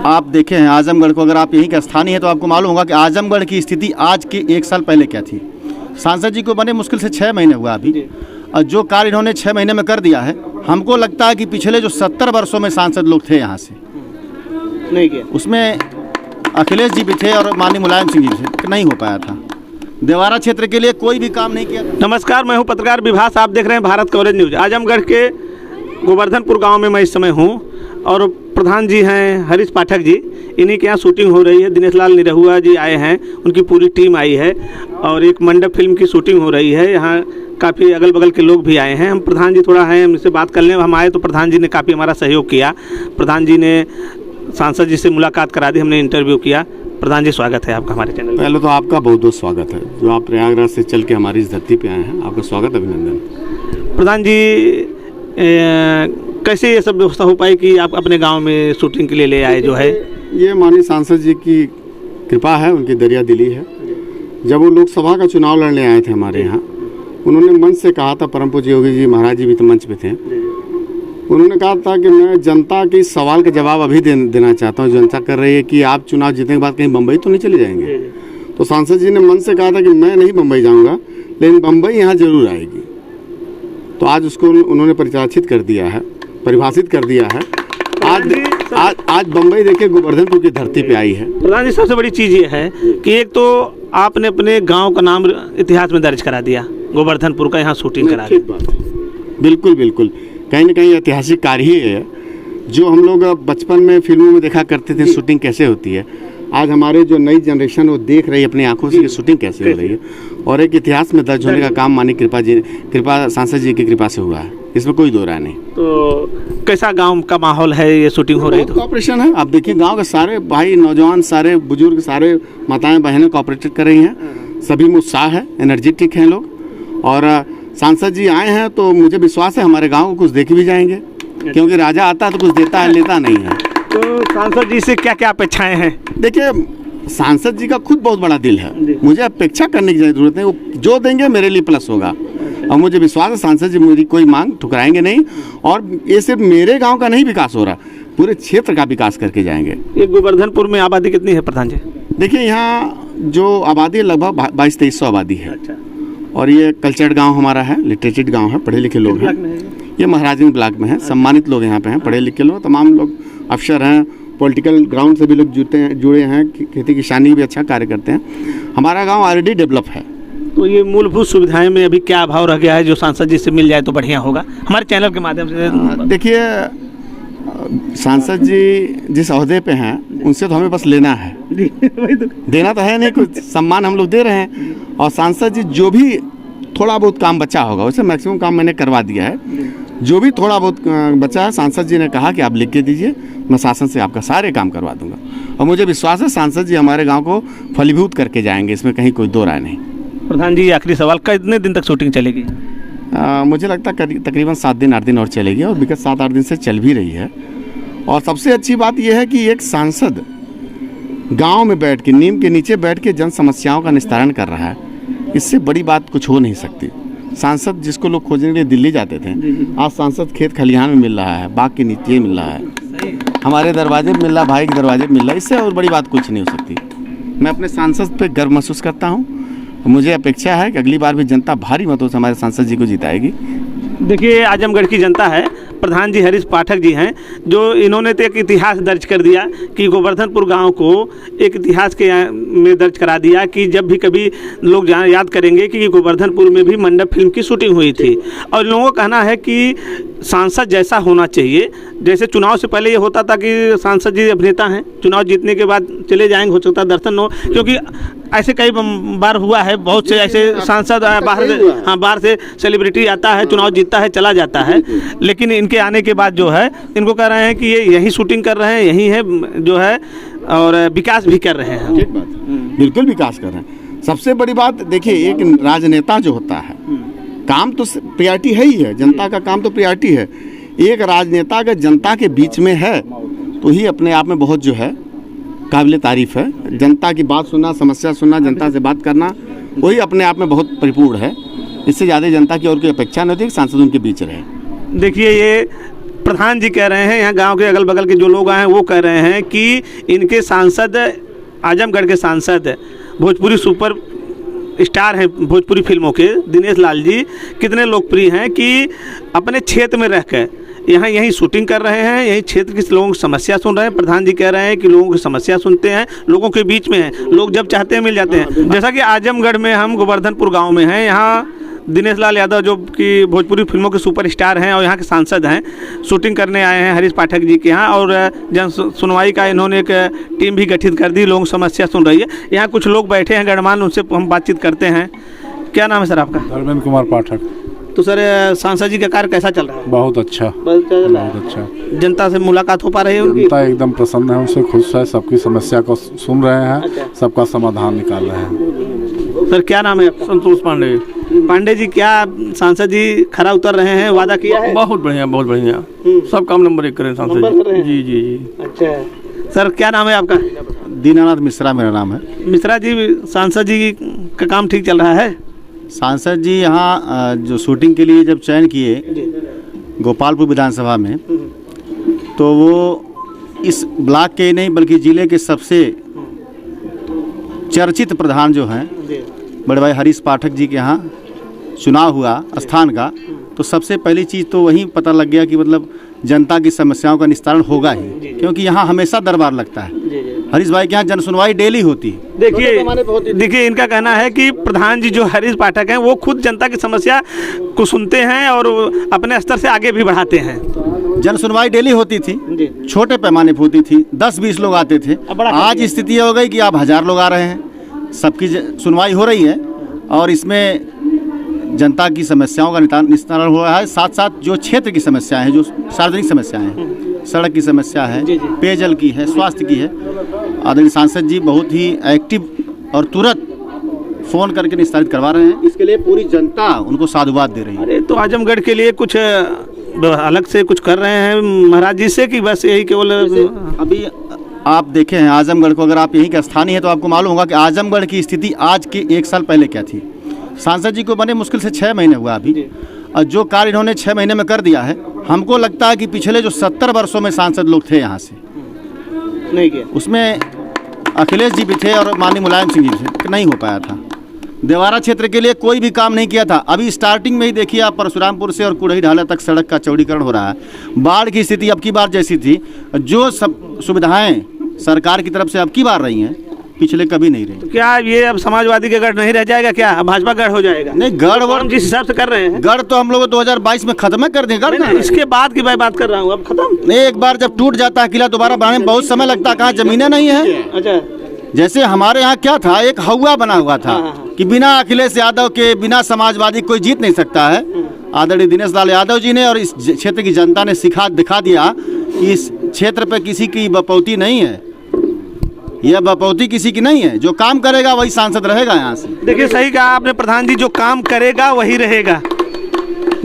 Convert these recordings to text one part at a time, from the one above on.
आप देखे हैं आजमगढ़ को, अगर आप यहीं के स्थानीय हैं तो आपको मालूम होगा कि आजमगढ़ की स्थिति आज के 1 साल पहले क्या थी। सांसद जी को बने मुश्किल से 6 महीने हुआ अभी, और जो कार्य इन्होंने 6 महीने में कर दिया है, हमको लगता है कि पिछले जो 70 वर्षों में सांसद लोग थे यहाँ से नहीं किया, उसमें अखिलेश जी भी थे और माननीय मुलायम सिंह जी थे, नहीं हो पाया था। देवारा क्षेत्र के लिए कोई भी काम नहीं किया। नमस्कार, मैं हूं पत्रकार विभास, आप देख रहे हैं भारत कवरेज न्यूज। आजमगढ़ के गोवर्धनपुर गांव में मैं इस समय हूं और प्रधान जी हैं हरीश पाठक जी, इन्हीं के यहाँ शूटिंग हो रही है। दिनेश लाल निरहुआ जी आए हैं, उनकी पूरी टीम आई है और एक मंडप फिल्म की शूटिंग हो रही है। यहाँ काफ़ी अगल बगल के लोग भी आए हैं। हम प्रधान जी थोड़ा हैं, हमसे बात कर लें। हम आए तो प्रधान जी ने काफ़ी हमारा सहयोग किया। प्रधान जी ने सांसद जी से मुलाकात करा दी, हमने इंटरव्यू किया। प्रधान जी, स्वागत है आपका हमारे चैनल। पहले तो आपका बहुत बहुत स्वागत है, जो आप प्रयागराज से चल के हमारी इस धरती पे आए हैं, आपका स्वागत, अभिनंदन। प्रधान जी, कैसे ये सब व्यवस्था हो पाई कि आप अपने गांव में शूटिंग के लिए ले आए? जो है ये माननीय सांसद जी की कृपा है, उनकी दरिया दिली है। जब वो लोकसभा का चुनाव लड़ने आए थे हमारे यहाँ, उन्होंने मंच से कहा था, परम पूज्य योगी जी महाराज जी भी तो मंच पे थे, उन्होंने कहा था कि मैं जनता के इस सवाल का जवाब अभी देना चाहता हूँ। जनता कर रही है कि आप चुनाव जीतने के बाद कहीं बम्बई तो नहीं चले जाएंगे। तो सांसद जी ने मन से कहा था कि मैं नहीं बम्बई जाऊँगा, लेकिन बम्बई यहाँ जरूर आएगी। तो आज उसको उन्होंने परिभाषित कर दिया है। आज बम्बई देखिए गोवर्धनपुर की धरती पे आई है। प्रधान जी, सबसे बड़ी चीज़ ये है कि एक तो आपने अपने गांव का नाम इतिहास में दर्ज करा दिया, गोवर्धनपुर का यहाँ शूटिंग करा दी। बिल्कुल बिल्कुल, कहीं ना कहीं ऐतिहासिक कार्य ही है। जो हम लोग बचपन में फिल्मों में देखा करते थे शूटिंग कैसे होती है, आज हमारे जो नई जनरेशन वो देख रही है अपनी आंखों से कि शूटिंग कैसे हो रही है, और एक इतिहास में दर्ज होने का काम माननीय कृपा सांसद जी की कृपा से हुआ है, इसमें कोई दो राय नहीं। तो कैसा गांव का माहौल है, ये शूटिंग हो रही? तो कॉपरेशन है। आप देखिए गांव के सारे भाई, नौजवान, सारे बुजुर्ग, सारे माताएं बहनें कॉपरेट कर रही हैं। सभी में उत्साह है, एनर्जेटिक हैं लोग। और सांसद जी आए हैं तो मुझे विश्वास है हमारे गाँव को कुछ देख भी जाएंगे, क्योंकि राजा आता है तो कुछ देता है, लेता नहीं है। तो सांसद जी से क्या क्या अपेक्षाएं हैं? देखिए, सांसद जी का खुद बहुत बड़ा दिल है, मुझे अपेक्षा करने की जरूरत नहीं। वो जो देंगे मेरे लिए प्लस होगा, और मुझे विश्वास है सांसद जी मेरी कोई मांग ठुकराएंगे नहीं। और ये सिर्फ मेरे गांव का नहीं विकास हो रहा, पूरे क्षेत्र का विकास करके जाएंगे। ये गोवर्धनपुर में आबादी कितनी है प्रधान जी? देखिए, यहाँ जो आबादी लगभग 2200-2300 आबादी है। अच्छा। और ये कल्चर्ड गाँव हमारा है, लिटरेटेड गाँव है, पढ़े लिखे लोग हैं। ये महाराजगंज ब्लॉक में है, सम्मानित लोग यहाँ पे हैं, पढ़े लिखे लोग, तमाम लोग अफसर हैं, पॉलिटिकल ग्राउंड से भी लोग जुड़े हैं, खेती किसानी भी अच्छा कार्य करते हैं। हमारा गांव ऑलरेडी डेवलप है। तो ये मूलभूत सुविधाएं में अभी क्या अभाव रह गया है जो सांसद जी से मिल जाए तो बढ़िया होगा हमारे चैनल के माध्यम से? देखिए, सांसद जी जिस ओहदे पे हैं उनसे तो हमें बस लेना है, देना तो है नहीं, कुछ सम्मान हम लोग दे रहे हैं। और सांसद जी जो भी थोड़ा बहुत काम बचा होगा उसे मैक्सिमम काम मैंने करवा दिया है। जो भी थोड़ा बहुत बचा है, सांसद जी ने कहा कि आप लिख के दीजिए, मैं शासन से आपका सारे काम करवा दूंगा। और मुझे विश्वास है सांसद जी हमारे गांव को फलीभूत करके जाएंगे, इसमें कहीं कोई दो राय नहीं। प्रधान जी, आखिरी सवाल, कितने दिन तक शूटिंग चलेगी? मुझे लगता है तकरीबन 7 दिन 8 दिन और चलेगी, और विगत 7-8 दिन से चल भी रही है। और सबसे अच्छी बात यह है कि एक सांसद गाँव में बैठ के, नीम के नीचे बैठ के जन समस्याओं का निस्तारण कर रहा है, इससे बड़ी बात कुछ हो नहीं सकती। सांसद जिसको लोग खोजने के लिए दिल्ली जाते थे, आज सांसद खेत खलिहान में मिल रहा है, बाग के नीचे मिल रहा है, हमारे दरवाजे पे मिल रहा है, भाई के दरवाजे पे मिल रहा है। इससे और बड़ी बात कुछ नहीं हो सकती। मैं अपने सांसद पे गर्व महसूस करता हूँ। मुझे अपेक्षा है कि अगली बार भी जनता भारी मतों से हमारे सांसद जी को जिताएगी। देखिए, आजमगढ़ की जनता है, प्रधान जी हरीश पाठक जी हैं, जो इन्होंने तो एक इतिहास दर्ज कर दिया कि गोवर्धनपुर गांव को एक इतिहास के में दर्ज करा दिया कि जब भी कभी लोग याद करेंगे कि गोवर्धनपुर में भी मंडप फिल्म की शूटिंग हुई थी। और लोगों का कहना है कि सांसद जैसा होना चाहिए, जैसे चुनाव से पहले ये होता था कि सांसद जी अभिनेता हैं, चुनाव जीतने के बाद चले जाएंगे, हो सकता है दर्शन हो, क्योंकि ऐसे कई बार हुआ है, बहुत से ऐसे सांसद बाहर से सेलिब्रिटी आता है, चुनाव जीतता है, चला जाता है, लेकिन इनके आने के बाद जो है इनको कह रहे हैं कि ये यही शूटिंग कर रहे हैं, यही है जो है, और विकास भी कर रहे हैं। ठीक बात, बिल्कुल विकास कर रहे हैं। सबसे बड़ी बात देखिए, एक राजनेता जो होता है, काम तो प्रायोरिटी है ही है, जनता का काम तो प्रायोरिटी है। एक राजनेता अगर जनता के बीच में है तो ही अपने आप में बहुत जो है काबिल तारीफ है। जनता की बात सुनना, समस्या सुनना, जनता से बात करना, वही अपने आप में बहुत परिपूर्ण है। इससे ज़्यादा जनता की और कोई अपेक्षा नहीं होती कि सांसद उनके बीच रहे। देखिए, ये प्रधान जी कह रहे हैं, यहाँ गांव के अगल बगल के जो लोग आए हैं वो कह रहे हैं कि इनके सांसद, आजमगढ़ के सांसद, भोजपुरी सुपर स्टार हैं भोजपुरी फिल्मों के, दिनेश लाल जी कितने लोकप्रिय हैं कि अपने क्षेत्र में रहकर यहाँ यहीं शूटिंग कर रहे हैं, यही क्षेत्र के लोगों की समस्या सुन रहे हैं। प्रधान जी कह रहे हैं कि लोगों की समस्या सुनते हैं, लोगों के बीच में हैं, लोग जब चाहते हैं मिल जाते हैं। जैसा कि आजमगढ़ में हम गोवर्धनपुर गांव में हैं, यहाँ दिनेश लाल यादव जो कि भोजपुरी फिल्मों के सुपरस्टार हैं और यहाँ के सांसद हैं, शूटिंग करने आए हैं हरीश पाठक जी के यहाँ, और जन सुनवाई का इन्होंने एक टीम भी गठित कर दी, लोगों की समस्या सुन रही है। यहाँ कुछ लोग बैठे हैं गणमान्य, उनसे हम बातचीत करते हैं। क्या नाम है सर आपका? धर्मेंद्र कुमार पाठक। तो सर सांसद जी का कार्य कैसा चल रहा है? बहुत अच्छा, बहुत अच्छा। जनता से मुलाकात हो पा रही है उनकी? जनता एकदम प्रसन्न है, उनसे खुश है, सबकी समस्या को सुन रहे हैं, सबका समाधान निकाल रहे हैं। सर क्या नाम है आपका? संतोष पांडे। पांडे जी, क्या सांसद जी खरा उतर रहे हैं, वादा किया है? बहुत बढ़िया, बहुत बढ़िया, सब काम नंबर 1 करें सांसद नंबर कर रहे हैं? जी जी जी। अच्छा सर, क्या नाम है आपका? दीनानाथ मिश्रा मेरा नाम है। मिश्रा जी, सांसद जी का काम ठीक चल रहा है? सांसद जी यहाँ जो शूटिंग के लिए जब चयन किए गोपालपुर विधानसभा में, तो वो इस ब्लॉक के ही नहीं बल्कि ज़िले के सबसे चर्चित प्रधान जो हैं बड़े भाई हरीश पाठक जी के यहाँ चुनाव हुआ स्थान का, तो सबसे पहली चीज़ तो वहीं पता लग गया कि मतलब जनता की समस्याओं का निस्तारण होगा ही, क्योंकि यहाँ हमेशा दरबार लगता है। हरीश भाई के यहाँ जन सुनवाई डेली होती है। देखिए इनका कहना है कि प्रधान जी जो हरीश पाठक हैं वो खुद जनता की समस्या को सुनते हैं और अपने स्तर से आगे भी बढ़ाते हैं। जन सुनवाई डेली होती थी, छोटे पैमाने पर होती थी, 10-20 लोग आते थे। आज स्थिति हो गई कि आप 1000 लोग आ रहे हैं, सबकी सुनवाई हो रही है और इसमें जनता की समस्याओं का निस्तारण हो रहा है। साथ साथ जो क्षेत्र की समस्याएं हैं, जो सार्वजनिक समस्याएं हैं, सड़क की समस्या है, पेयजल की है, स्वास्थ्य की है, आदरणीय सांसद जी बहुत ही एक्टिव और तुरंत फ़ोन करके निस्तारित करवा रहे हैं। इसके लिए पूरी जनता उनको साधुवाद दे रही है। अरे तो आजमगढ़ के लिए कुछ अलग से कुछ कर रहे हैं महाराज जी से कि बस यही केवल? अभी आप देखे हैं आजमगढ़ को, अगर आप यहीं के स्थानीय हैं तो आपको मालूम होगा कि आजमगढ़ की स्थिति आज के 1 साल पहले क्या थी। सांसद जी को बने मुश्किल से 6 महीने हुआ अभी, और जो कार्य इन्होंने 6 महीने में कर दिया है, हमको लगता है कि पिछले जो 70 वर्षों में सांसद लोग थे यहाँ से नहीं किया, उसमें अखिलेश जी भी थे और माननीय मुलायम सिंह जी भी थे, नहीं हो पाया था। देवारा क्षेत्र के लिए कोई भी काम नहीं किया था। अभी स्टार्टिंग में ही देखिए आप, परशुरामपुर से और कुड़ही ढाला तक सड़क का चौड़ीकरण हो रहा है। बाढ़ की स्थिति अब की बार जैसी थी, जो सब सुविधाएं सरकार की तरफ से अब की बार रही हैं, पिछले कभी नहीं रही। तो क्या ये अब समाजवादी का गढ़ नहीं रह जाएगा क्या? अब भाजपा गढ़ हो जाएगा? नहीं, गढ़ और जिस हिसाब से कर रहे हैं, गढ़ तो हम लोग 2022 में खत्म कर दें। गढ़ नहीं, इसके बाद की मैं बात कर रहा हूँ, अब खत्म नहीं, एक बार जब टूट जाता है किला दोबारा बनाने में बहुत समय लगता है। कहाँ जमीनें नहीं है। अच्छा, जैसे हमारे यहाँ क्या था, एक हवा बना हुआ था कि बिना अखिलेश यादव के, बिना समाजवादी कोई जीत नहीं सकता है। आदरणीय दिनेश लाल यादव जी ने और इस क्षेत्र की जनता ने दिखा दिया कि इस क्षेत्र पे किसी की बपौती नहीं है, यह बपौती किसी की नहीं है। जो काम करेगा वही सांसद रहेगा यहाँ से। देखिए सही कहा आपने प्रधान जी, जो काम करेगा वही रहेगा,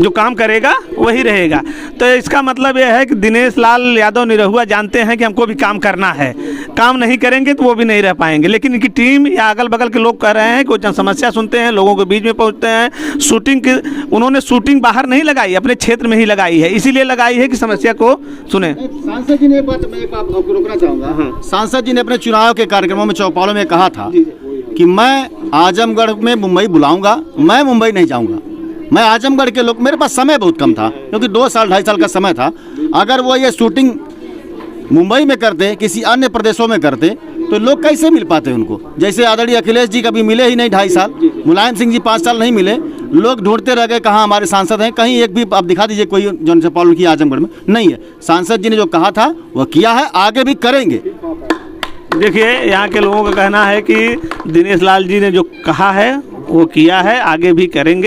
जो काम करेगा वही रहेगा। तो इसका मतलब यह है कि दिनेश लाल यादव निरहुआ जानते हैं कि हमको भी काम करना है, काम नहीं करेंगे तो वो भी नहीं रह पाएंगे। लेकिन इनकी टीम या अगल बगल के लोग कह रहे हैं कि समस्या सुनते हैं, लोगों के बीच में पहुंचते हैं। शूटिंग की उन्होंने शूटिंग बाहर नहीं लगाई, अपने क्षेत्र में ही लगाई है, इसीलिए लगाई है कि समस्या को सुने। सांसद जी ने एक बात मैं आपको रोकना चाहूँगा। सांसद जी ने अपने चुनाव के कार्यक्रमों में चौपालों में कहा था कि मैं आजमगढ़ में मुंबई बुलाऊंगा, मैं मुंबई नहीं जाऊँगा। मैं आजमगढ़ के लोग, मेरे पास समय बहुत कम था क्योंकि 2 साल 2.5 साल का समय था। अगर वो ये शूटिंग मुंबई में करते, किसी अन्य प्रदेशों में करते, तो लोग कैसे मिल पाते उनको? जैसे आदरणीय अखिलेश जी कभी मिले ही नहीं 2.5 साल, मुलायम सिंह जी 5 साल नहीं मिले, लोग ढूंढते रह गए कहाँ हमारे सांसद हैं। कहीं एक भी आप दिखा दीजिए कोई जन चौपाल की आजमगढ़ में नहीं है। सांसद जी ने जो कहा था वह किया है, आगे भी करेंगे। देखिए यहाँ के लोगों का कहना है कि दिनेश लाल जी ने जो कहा है वो किया है, आगे भी करेंगे।